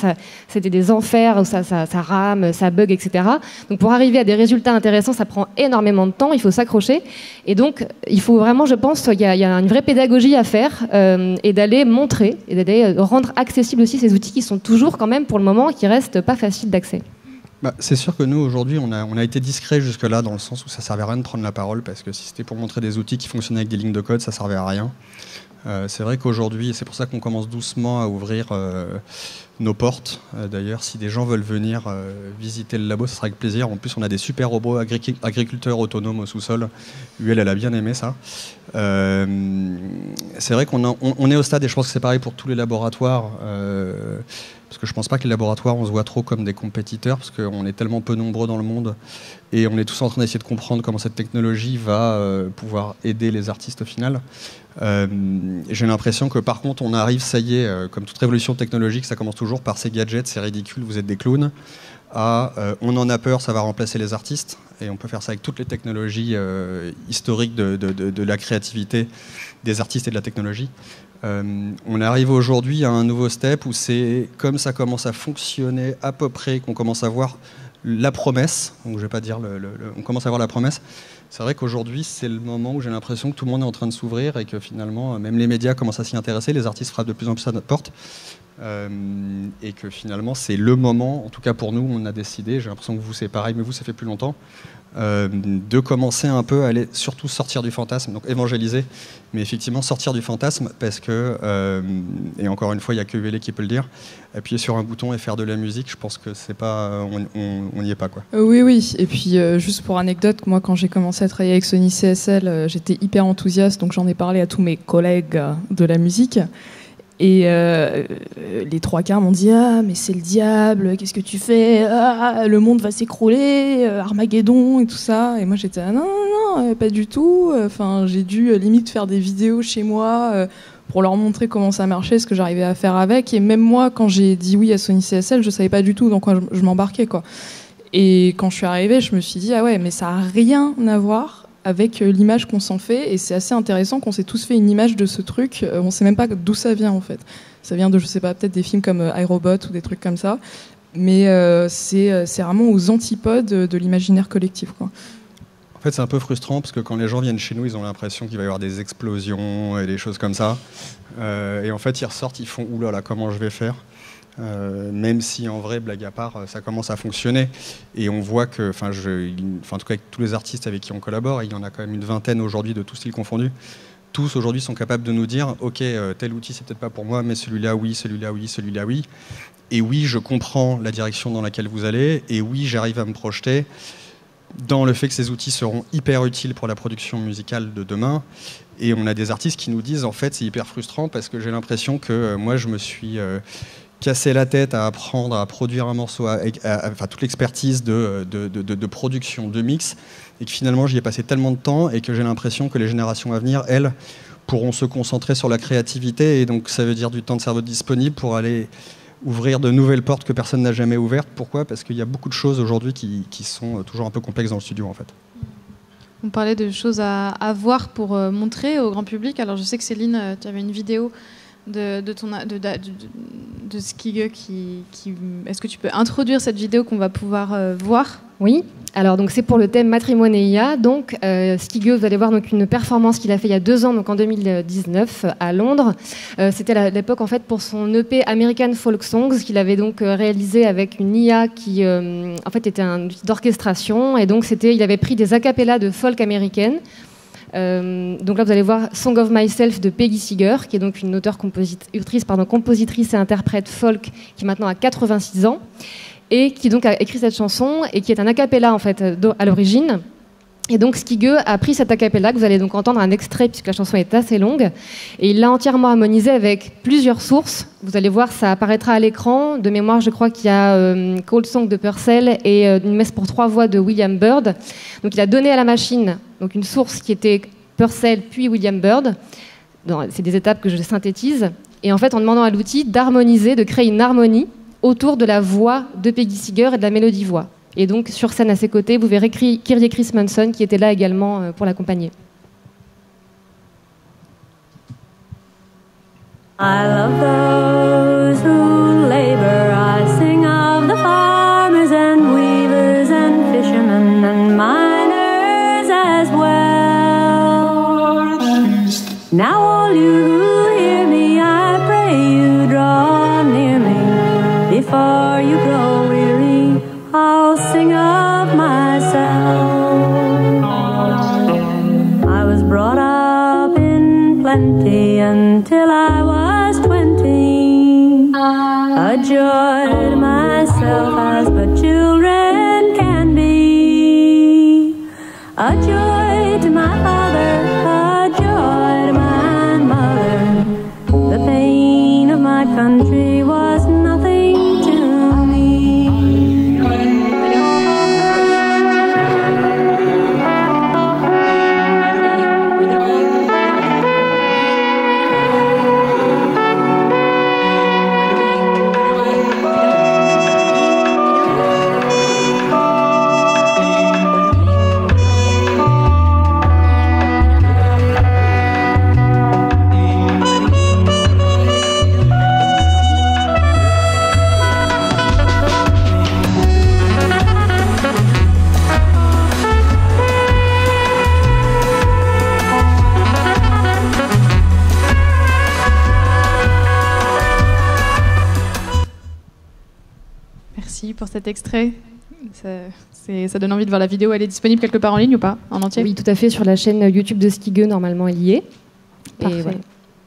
c'était des enfers, où ça rame, ça bug, etc. Donc pour arriver à des résultats intéressants, ça prend énormément de temps, il faut s'accrocher. Et donc il faut vraiment, je pense, il y a une vraie pédagogie à faire et d'aller montrer, et d'aller rendre accessibles aussi ces outils qui sont toujours quand même pour le moment, qui restent pas faciles d'accès. C'est sûr que nous, aujourd'hui, on a été discret jusque-là, dans le sens où ça servait à rien de prendre la parole, parce que si c'était pour montrer des outils qui fonctionnaient avec des lignes de code, ça servait à rien. C'est vrai qu'aujourd'hui, et c'est pour ça qu'on commence doucement à ouvrir nos portes. D'ailleurs, si des gens veulent venir visiter le labo, ça sera avec plaisir. En plus, on a des super robots agriculteurs autonomes au sous-sol. UL, elle a bien aimé ça. C'est vrai qu'on est au stade, et je pense que c'est pareil pour tous les laboratoires, parce que je ne pense pas que les laboratoires, on se voit trop comme des compétiteurs, parce qu'on est tellement peu nombreux dans le monde, et on est tous en train d'essayer de comprendre comment cette technologie va pouvoir aider les artistes au final. J'ai l'impression que par contre on arrive, ça y est, comme toute révolution technologique, ça commence toujours par ces gadgets, c'est ridicule, vous êtes des clowns, à on en a peur, ça va remplacer les artistes, et on peut faire ça avec toutes les technologies historiques de la créativité des artistes et de la technologie. On arrive aujourd'hui à un nouveau step où c'est comme ça commence à fonctionner à peu près, qu'on commence à voir la promesse, donc je vais pas dire on commence à voir la promesse. C'est vrai qu'aujourd'hui, c'est le moment où j'ai l'impression que tout le monde est en train de s'ouvrir et que finalement, même les médias commencent à s'y intéresser, les artistes frappent de plus en plus à notre porte. Et que finalement, c'est le moment, en tout cas pour nous, on a décidé, j'ai l'impression que vous c'est pareil, mais vous ça fait plus longtemps, de commencer un peu à aller surtout sortir du fantasme, donc évangéliser, mais effectivement sortir du fantasme parce que, et encore une fois, il n'y a que UL qui peut le dire, appuyer sur un bouton et faire de la musique, je pense que c'est pas, on n'y est pas quoi. Oui, et puis juste pour anecdote, moi quand j'ai commencé à travailler avec Sony CSL, j'étais hyper enthousiaste, donc j'en ai parlé à tous mes collègues de la musique. Et les trois quarts m'ont dit « Ah, mais c'est le diable, qu'est-ce que tu fais? Ah, le monde va s'écrouler, Armageddon et tout ça. » Et moi j'étais « Ah, non, pas du tout. » Enfin, j'ai dû limite faire des vidéos chez moi pour leur montrer comment ça marchait, ce que j'arrivais à faire avec. Et même moi, quand j'ai dit oui à Sony CSL, je savais pas du tout dans quoi je m'embarquais, quoi. Et quand je suis arrivée, je me suis dit « Ah ouais, mais ça a rien à voir avec l'image qu'on s'en fait, et c'est assez intéressant qu'on s'est tous fait une image de ce truc, on sait même pas d'où ça vient en fait. Ça vient de, je sais pas, peut-être des films comme iRobot ou des trucs comme ça, mais c'est vraiment aux antipodes de l'imaginaire collectif, quoi. En fait, c'est un peu frustrant parce que quand les gens viennent chez nous, ils ont l'impression qu'il va y avoir des explosions et des choses comme ça, et en fait ils ressortent, ils font « Oulala, comment je vais faire ?» Même si en vrai, blague à part, ça commence à fonctionner et on voit que, en tout cas avec tous les artistes avec qui on collabore, il y en a quand même une vingtaine aujourd'hui de tous styles confondus, tous aujourd'hui sont capables de nous dire ok, tel outil c'est peut-être pas pour moi, mais celui-là oui, celui-là oui, celui-là oui, et oui je comprends la direction dans laquelle vous allez, et oui j'arrive à me projeter. dans le fait que ces outils seront hyper utiles pour la production musicale de demain. Et on a des artistes qui nous disent, en fait, c'est hyper frustrant parce que j'ai l'impression que moi, je me suis cassé la tête à apprendre à produire un morceau, enfin, toute l'expertise de production, de mix, et que finalement, j'y ai passé tellement de temps et que j'ai l'impression que les générations à venir, elles, pourront se concentrer sur la créativité. Et donc, ça veut dire du temps de cerveau disponible pour aller ouvrir de nouvelles portes que personne n'a jamais ouvertes. Pourquoi ? Parce qu'il y a beaucoup de choses aujourd'hui qui sont toujours un peu complexes dans le studio, en fait. On parlait de choses à voir pour montrer au grand public. Alors je sais que Céline, tu avais une vidéo de Skigeux qui... Est-ce que tu peux introduire cette vidéo qu'on va pouvoir voir ? Oui. Alors donc c'est pour le thème Matrimoine et IA. Donc Skigeux, vous allez voir donc une performance qu'il a fait il y a 2 ans, donc en 2019 à Londres. C'était l'époque en fait pour son EP American Folk Songs qu'il avait donc réalisé avec une IA qui en fait était un outil d'orchestration, et donc il avait pris des acapellas de folk américaine. Donc là vous allez voir Song of Myself de Peggy Seeger, qui est donc une compositrice et interprète folk qui maintenant a 86 ans. Et qui donc a écrit cette chanson et qui est un a cappella en fait à l'origine. Et donc Skigeux a pris cet a cappella que vous allez donc entendre un extrait puisque la chanson est assez longue, et il l'a entièrement harmonisé avec plusieurs sources. Vous allez voir, ça apparaîtra à l'écran. De mémoire, je crois qu'il y a Cold Song de Purcell et une messe pour 3 voix de William Byrd. Donc il a donné à la machine donc une source qui était Purcell puis William Byrd. C'est des étapes que je synthétise. Et en fait, en demandant à l'outil d'harmoniser, de créer une harmonie autour de la voix de Peggy Seeger et de la mélodie-voix. Et donc, sur scène à ses côtés, vous verrez Kyrie Chris Manson qui était là également pour l'accompagner. I love those who labor. I sing of the farmers and weavers and fishermen and miners as well. Now all you who hear me, I pray you draw near me. Before you grow weary, I'll sing of myself. I was brought up in plenty until I was 20. A joy to myself as but children can be. A joy to my father, a joy to my mother. The pain of my country was nothing. Pour cet extrait. Ça donne envie de voir la vidéo. Elle est disponible quelque part en ligne ou pas, en entier ? Oui, tout à fait, sur la chaîne YouTube de Skigeux, normalement elle y est. Et, voilà.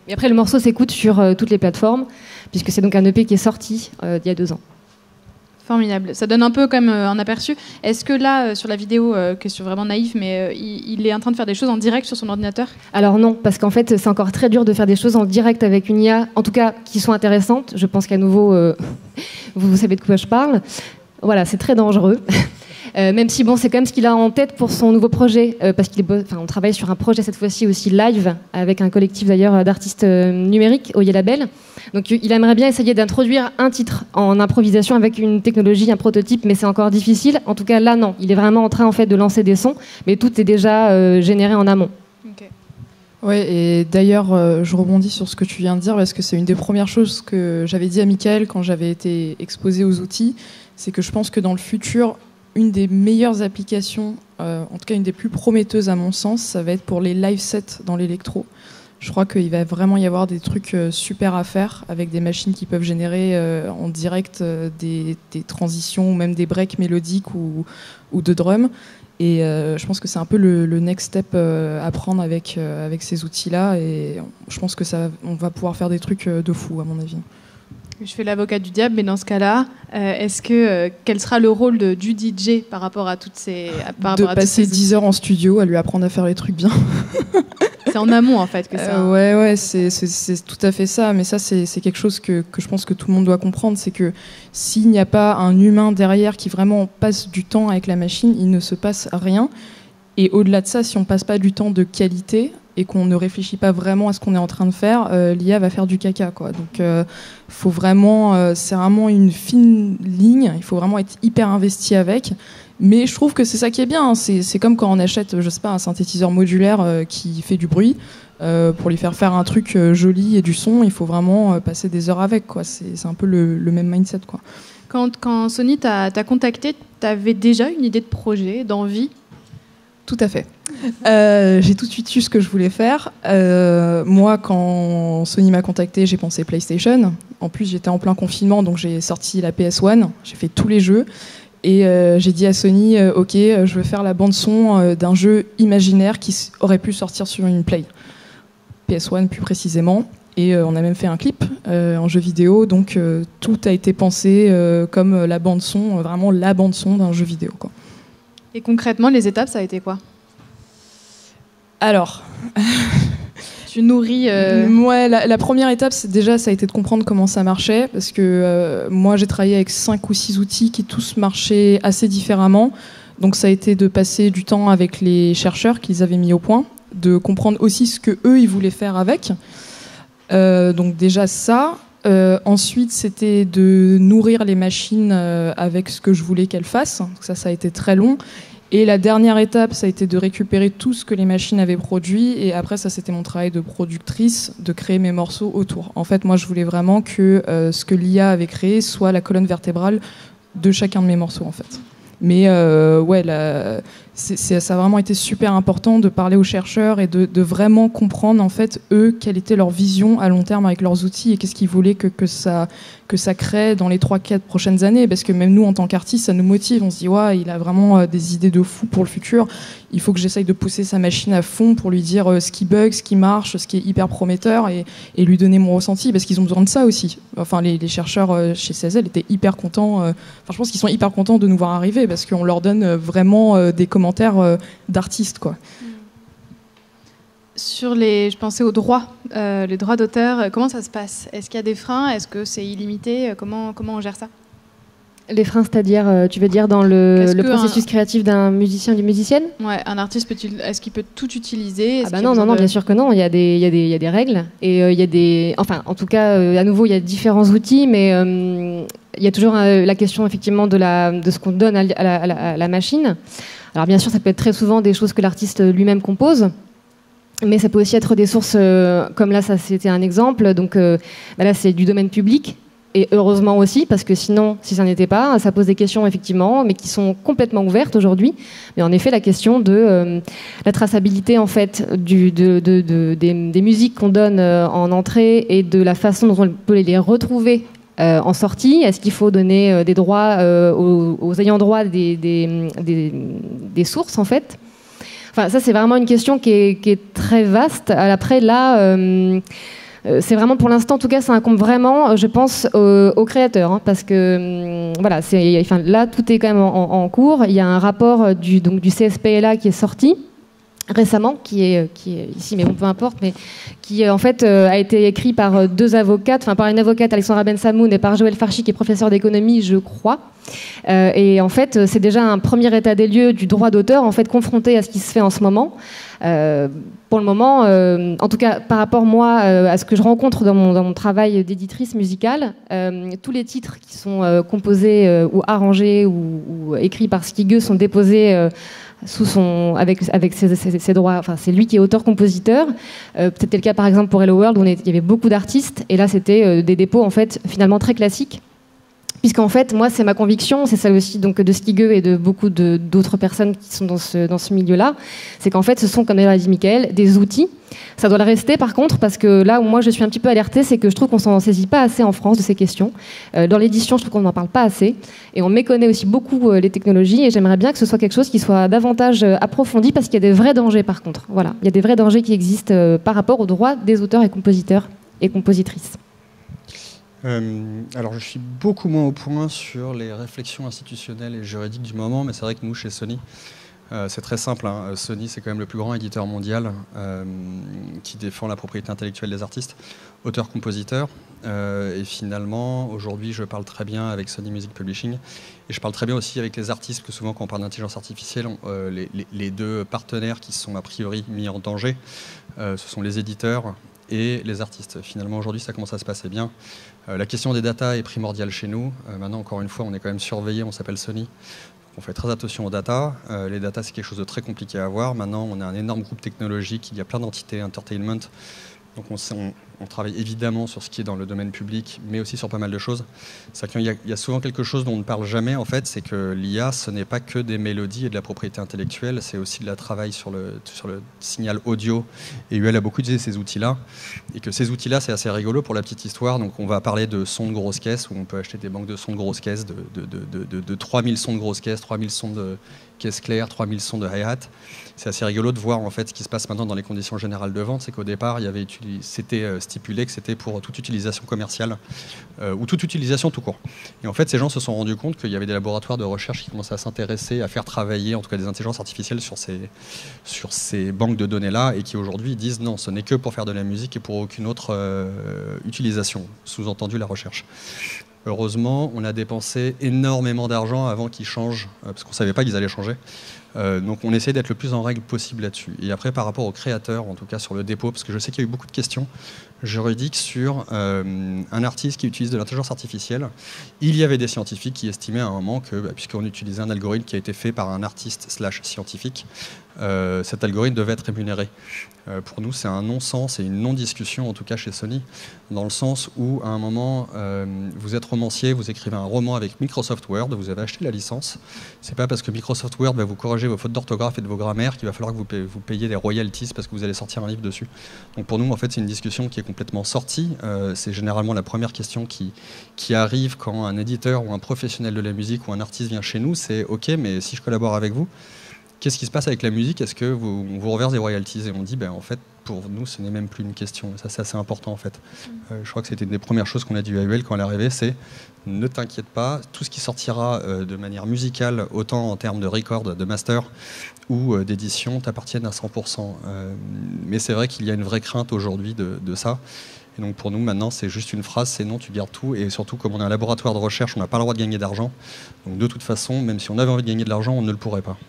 Et après, le morceau s'écoute sur toutes les plateformes, puisque c'est donc un EP qui est sorti il y a 2 ans. Formidable. Ça donne un peu comme un aperçu. Est-ce que là, sur la vidéo, question vraiment naïve, mais il est en train de faire des choses en direct sur son ordinateur ? Alors non, parce qu'en fait, c'est encore très dur de faire des choses en direct avec une IA, en tout cas qui sont intéressantes. Je pense qu'à nouveau, vous savez de quoi je parle. Voilà, c'est très dangereux. Même si bon, c'est quand même ce qu'il a en tête pour son nouveau projet, parce on travaille sur un projet cette fois-ci aussi live avec un collectif d'ailleurs d'artistes numériques au Label. Donc il aimerait bien essayer d'introduire un titre en improvisation avec une technologie, un prototype, mais c'est encore difficile. En tout cas là non, il est vraiment en train en fait de lancer des sons, mais tout est déjà généré en amont. Okay. Ouais, et d'ailleurs je rebondis sur ce que tu viens de dire parce que c'est une des premières choses que j'avais dit à Michael quand j'avais été exposé aux outils, c'est que je pense que dans le futur, une des meilleures applications, en tout cas une des plus prometteuses à mon sens, ça va être pour les live sets dans l'électro. Je crois qu'il va vraiment y avoir des trucs super à faire avec des machines qui peuvent générer en direct des transitions ou même des breaks mélodiques ou de drum. Et je pense que c'est un peu le next step à prendre avec ces outils-là. Et je pense que on va pouvoir faire des trucs de fou, à mon avis. Je fais l'avocat du diable, mais dans ce cas-là, quel sera le rôle du DJ par rapport à toutes ces... De passer 10 heures en studio à lui apprendre à faire les trucs bien. C'est en amont, en fait, que ça... Ouais, c'est tout à fait ça. Mais ça, c'est quelque chose que je pense que tout le monde doit comprendre. C'est que s'il n'y a pas un humain derrière qui vraiment passe du temps avec la machine, il ne se passe rien. Et au-delà de ça, si on ne passe pas du temps de qualité et qu'on ne réfléchit pas vraiment à ce qu'on est en train de faire, l'IA va faire du caca, quoi. Donc, faut vraiment, c'est vraiment une fine ligne. Il faut vraiment être hyper investi avec. Mais je trouve que c'est ça qui est bien. Hein. C'est comme quand on achète, je sais pas, un synthétiseur modulaire qui fait du bruit. Pour lui faire un truc joli et du son, il faut vraiment passer des heures avec, quoi. C'est un peu le même mindset, quoi. Quand Sony t'a contacté, t'avais déjà une idée de projet, d'envie? Tout à fait. J'ai tout de suite su ce que je voulais faire. Moi, quand Sony m'a contacté, j'ai pensé PlayStation. En plus, j'étais en plein confinement, donc j'ai sorti la PS1. J'ai fait tous les jeux. Et j'ai dit à Sony, OK, je veux faire la bande-son d'un jeu imaginaire qui aurait pu sortir sur une Play. PS1 plus précisément. Et on a même fait un clip en jeu vidéo. Donc tout a été pensé comme la bande-son, vraiment la bande-son d'un jeu vidéo, quoi. Et concrètement, les étapes, ça a été quoi? Alors... Tu nourris... Ouais, la première étape, ça a été de comprendre comment ça marchait, parce que moi, j'ai travaillé avec 5 ou 6 outils qui tous marchaient assez différemment. Donc ça a été de passer du temps avec les chercheurs qu'ils avaient mis au point, de comprendre aussi ce que eux ils voulaient faire avec. Donc déjà ça. Ensuite, c'était de nourrir les machines avec ce que je voulais qu'elles fassent. Donc ça a été très long. Et la dernière étape, ça a été de récupérer tout ce que les machines avaient produit. Et après, ça, c'était mon travail de productrice, de créer mes morceaux autour. En fait, moi, je voulais vraiment que ce que l'IA avait créé soit la colonne vertébrale de chacun de mes morceaux, en fait. Mais ouais, ça a vraiment été super important de parler aux chercheurs et de vraiment comprendre, en fait, eux, quelle était leur vision à long terme avec leurs outils et qu'est-ce qu'ils voulaient que ça crée dans les 3-4 prochaines années. Parce que même nous, en tant qu'artistes, ça nous motive. On se dit, ouais, il a vraiment des idées de fou pour le futur. Il faut que j'essaye de pousser sa machine à fond pour lui dire ce qui bug, ce qui marche, ce qui est hyper prometteur et lui donner mon ressenti. Parce qu'ils ont besoin de ça aussi. Enfin, les chercheurs chez CSL étaient hyper contents. Enfin, je pense qu'ils sont hyper contents de nous voir arriver parce qu'on leur donne vraiment des commentaires d'artistes, quoi. Je pensais aux droits, les droits d'auteur, comment ça se passe? Est-ce qu'il y a des freins? Est-ce que c'est illimité? Comment on gère ça? Les freins, c'est-à-dire, tu veux dire dans le processus créatif d'un musicien ou d'une musicienne? Ouais, un artiste, est-ce qu'il peut tout utiliser? Non, bien sûr que non. Il y a des règles. Et il y a des... Enfin, en tout cas, à nouveau, il y a différents outils, mais il y a toujours la question, effectivement, de ce qu'on donne à la machine. Alors, bien sûr, ça peut être très souvent des choses que l'artiste lui-même compose. Mais ça peut aussi être des sources, comme là, ça c'était un exemple. Donc là, c'est du domaine public. Et heureusement aussi, parce que sinon, si ça n'était pas, ça pose des questions, effectivement, mais qui sont complètement ouvertes aujourd'hui. Mais en effet, la question de la traçabilité, en fait, des musiques qu'on donne en entrée et de la façon dont on peut les retrouver en sortie. Est-ce qu'il faut donner des droits aux ayants droit des sources, en fait? Enfin, ça, c'est vraiment une question qui est très vaste. Après, là, c'est vraiment, pour l'instant, en tout cas, ça incombe vraiment, je pense, aux créateurs. Hein, parce que, voilà, là, tout est quand même en cours. Il y a un rapport du CSPLA qui est sorti récemment, qui est ici, mais bon, peu importe, mais qui en fait a été écrit par deux avocates, enfin par une avocate, Alexandra Ben-Samoun, et par Joël Farchi, qui est professeur d'économie, je crois. Et en fait, c'est déjà un premier état des lieux du droit d'auteur, en fait, confronté à ce qui se fait en ce moment. Pour le moment, en tout cas par rapport, moi, à ce que je rencontre dans mon travail d'éditrice musicale, tous les titres qui sont composés ou arrangés ou écrits par Skigueux sont déposés avec ses droits. Enfin, c'est lui qui est auteur-compositeur. C'était le cas par exemple pour Hello World, où il y avait beaucoup d'artistes, et là c'était des dépôts en fait finalement très classiques. Puisqu'en fait, moi, c'est ma conviction, c'est celle aussi donc, de Skigueux et de beaucoup d'autres personnes qui sont dans ce milieu-là, c'est qu'en fait, ce sont, comme l'a dit Mickaël, des outils. Ça doit le rester, par contre, parce que là où moi, je suis un petit peu alertée, c'est que je trouve qu'on s'en saisit pas assez en France de ces questions. Dans l'édition, je trouve qu'on n'en parle pas assez. Et on méconnaît aussi beaucoup les technologies, et j'aimerais bien que ce soit quelque chose qui soit davantage approfondi, parce qu'il y a des vrais dangers, par contre. Voilà, il y a des vrais dangers qui existent par rapport aux droits des auteurs et compositeurs et compositrices. Alors, je suis beaucoup moins au point sur les réflexions institutionnelles et juridiques du moment, mais c'est vrai que nous, chez Sony, c'est très simple. Hein. Sony, c'est quand même le plus grand éditeur mondial qui défend la propriété intellectuelle des artistes, auteurs-compositeurs. Et finalement, aujourd'hui, je parle très bien avec Sony Music Publishing et je parle très bien aussi avec les artistes, que souvent, quand on parle d'intelligence artificielle, les deux partenaires qui sont a priori mis en danger, ce sont les éditeurs et les artistes. Finalement, aujourd'hui, ça commence à se passer bien. La question des datas est primordiale chez nous. Maintenant, encore une fois, on est quand même surveillé, on s'appelle Sony. On fait très attention aux datas. Les datas, c'est quelque chose de très compliqué à avoir. Maintenant, on a un énorme groupe technologique, il y a plein d'entités, entertainment. Donc on travaille évidemment sur ce qui est dans le domaine public, mais aussi sur pas mal de choses. C'est qu'il y a souvent quelque chose dont on ne parle jamais, en fait, c'est que l'IA, ce n'est pas que des mélodies et de la propriété intellectuelle, c'est aussi de la travail sur le signal audio. Et UL a beaucoup utilisé ces outils-là. Et que ces outils-là, c'est assez rigolo pour la petite histoire. Donc on va parler de sons de grosses caisses, où on peut acheter des banques de sons de grosses caisses, de 3000 sons de grosses caisses, 3000 sons de caisses claires, 3000 sons de hi-hat. C'est assez rigolo de voir en fait ce qui se passe maintenant dans les conditions générales de vente. C'est qu'au départ, c'était stipulé que c'était pour toute utilisation commerciale ou toute utilisation tout court. Et en fait, ces gens se sont rendus compte qu'il y avait des laboratoires de recherche qui commençaient à s'intéresser, à faire travailler en tout cas des intelligences artificielles sur ces banques de données-là et qui aujourd'hui disent non, ce n'est que pour faire de la musique et pour aucune autre utilisation, sous-entendu la recherche. Heureusement, on a dépensé énormément d'argent avant qu'ils changent, parce qu'on ne savait pas qu'ils allaient changer. Donc on essaie d'être le plus en règle possible là-dessus. Et après, par rapport aux créateurs, en tout cas sur le dépôt, parce que je sais qu'il y a eu beaucoup de questions juridiques sur un artiste qui utilise de l'intelligence artificielle. Il y avait des scientifiques qui estimaient à un moment que, puisqu'on utilisait un algorithme qui a été fait par un artiste/scientifique, cet algorithme devait être rémunéré. Pour nous, c'est un non-sens et une non-discussion, en tout cas chez Sony, dans le sens où, à un moment, vous êtes romancier, vous écrivez un roman avec Microsoft Word, vous avez acheté la licence. C'est pas parce que Microsoft Word va vous corriger vos fautes d'orthographe et de vos grammaires qu'il va falloir que vous payiez des royalties parce que vous allez sortir un livre dessus. Donc pour nous, en fait, c'est une discussion qui est complètement sortie. C'est généralement la première question qui arrive quand un éditeur ou un professionnel de la musique ou un artiste vient chez nous, c'est « Ok, mais si je collabore avec vous, qu'est-ce qui se passe avec la musique? Est-ce que on vous reverse des royalties ?» Et on dit, en fait, pour nous, ce n'est même plus une question. Ça, c'est assez important, en fait. Je crois que c'était une des premières choses qu'on a dit à UL quand elle est arrivée, c'est ne t'inquiète pas, tout ce qui sortira de manière musicale, autant en termes de record, de master ou d'édition, t'appartiennent à 100%. Mais c'est vrai qu'il y a une vraie crainte aujourd'hui de ça. Et donc pour nous, maintenant, c'est juste une phrase, c'est non, tu gardes tout. Et surtout, comme on est un laboratoire de recherche, on n'a pas le droit de gagner d'argent. Donc de toute façon, même si on avait envie de gagner de l'argent, on ne le pourrait pas.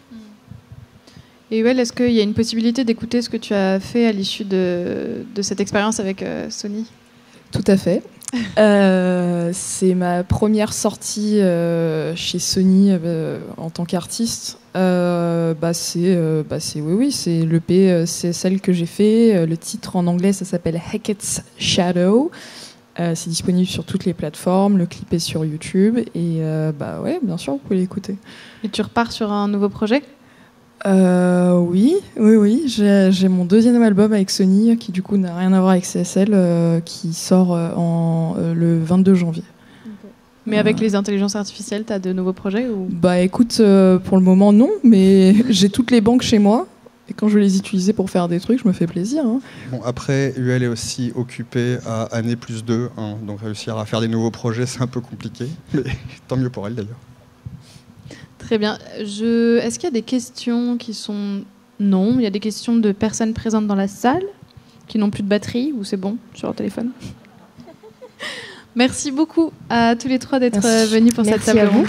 Et Uel, est-ce qu'il y a une possibilité d'écouter ce que tu as fait à l'issue de cette expérience avec Sony? Tout à fait. C'est ma première sortie chez Sony en tant qu'artiste. C'est l'EP CSL que j'ai fait. Le titre en anglais, ça s'appelle Hackett's Shadow. C'est disponible sur toutes les plateformes. Le clip est sur YouTube. Et bien sûr, vous pouvez l'écouter. Et tu repars sur un nouveau projet? Oui. J'ai mon deuxième album avec Sony qui du coup n'a rien à voir avec CSL qui sort le 22 janvier. Okay. Mais avec les intelligences artificielles, tu as de nouveaux projets ou... Écoute, pour le moment non, mais j'ai toutes les banques chez moi et quand je vais les utiliser pour faire des trucs, je me fais plaisir. Hein. Bon, après, UL est aussi occupée à année +2, hein, donc réussir à faire des nouveaux projets, c'est un peu compliqué, mais tant mieux pour elle d'ailleurs. Très bien. Est-ce qu'il y a des questions qui sont... Non. Il y a des questions de personnes présentes dans la salle qui n'ont plus de batterie ou c'est bon sur leur téléphone? Merci beaucoup à tous les trois d'être venus pour cette table ronde.